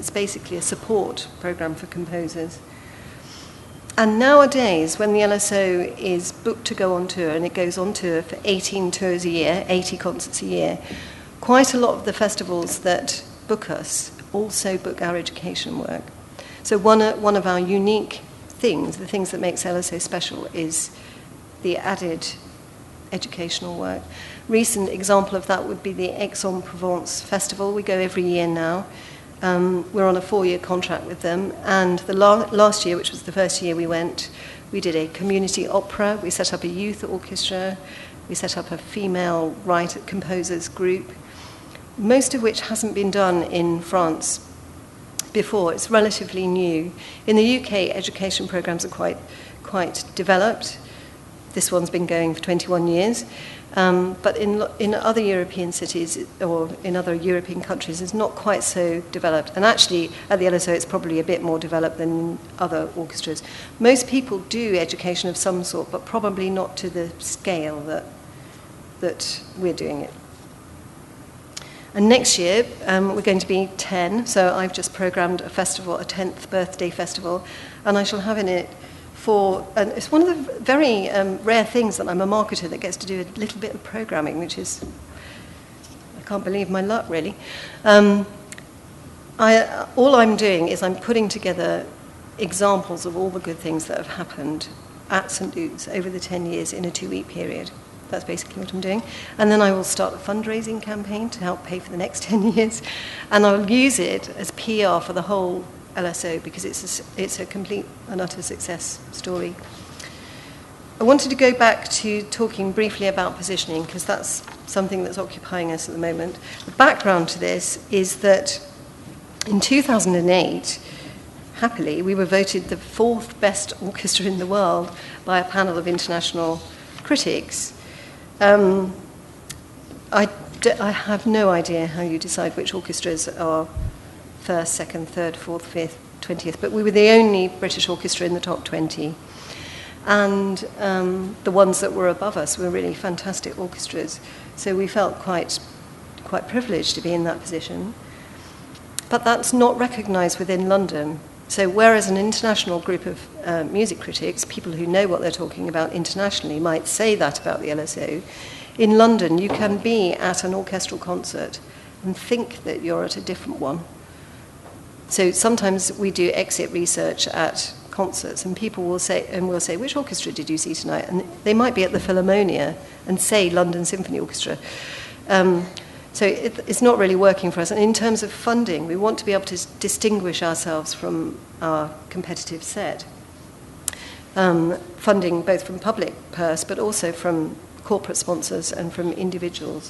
It's basically a support program for composers. And nowadays, when the LSO is booked to go on tour, and it goes on tour for 18 tours a year, 80 concerts a year, quite a lot of the festivals that book us also book our education work. So one of our unique things, the things that makes LSO special, is the added educational work. Recent example of that would be the Aix-en-Provence Festival. We go every year now. We're on a 4-year contract with them, and the last year, which was the first year we went, we did a community opera, we set up a youth orchestra, we set up a female composers group, most of which hasn't been done in France before. It's relatively new. In the UK, education programs are quite developed. This one's been going for 21 years. But in other European cities or in other European countries, it's not quite so developed. And actually, at the LSO, it's probably a bit more developed than other orchestras. Most people do education of some sort, but probably not to the scale that we're doing it. And next year, we're going to be 10, so I've just programmed a festival, a 10th birthday festival, and I shall have in it and it's one of the very rare things that I'm a marketer that gets to do a little bit of programming, which is, I can't believe my luck, really. All I'm doing is I'm putting together examples of all the good things that have happened at St. Luke's over the 10 years in a 2-week period. That's basically what I'm doing. And then I will start a fundraising campaign to help pay for the next 10 years. And I'll use it as PR for the whole LSO because it's a complete and utter success story. I wanted to go back to talking briefly about positioning because that's something that's occupying us at the moment. The background to this is that in 2008, happily, we were voted the 4th best orchestra in the world by a panel of international critics. I have no idea how you decide which orchestras are 1st, 2nd, 3rd, 4th, 5th, 20th, but we were the only British orchestra in the top 20. And the ones that were above us were really fantastic orchestras. So we felt quite privileged to be in that position. But that's not recognised within London. So whereas an international group of music critics, people who know what they're talking about internationally, might say that about the LSO, in London you can be at an orchestral concert and think that you're at a different one. So sometimes we do exit research at concerts, and people will say, which orchestra did you see tonight? And they might be at the Philharmonia and say London Symphony Orchestra. So it's not really working for us. And in terms of funding, we want to be able to distinguish ourselves from our competitive set. Funding both from public purse, but also from corporate sponsors and from individuals.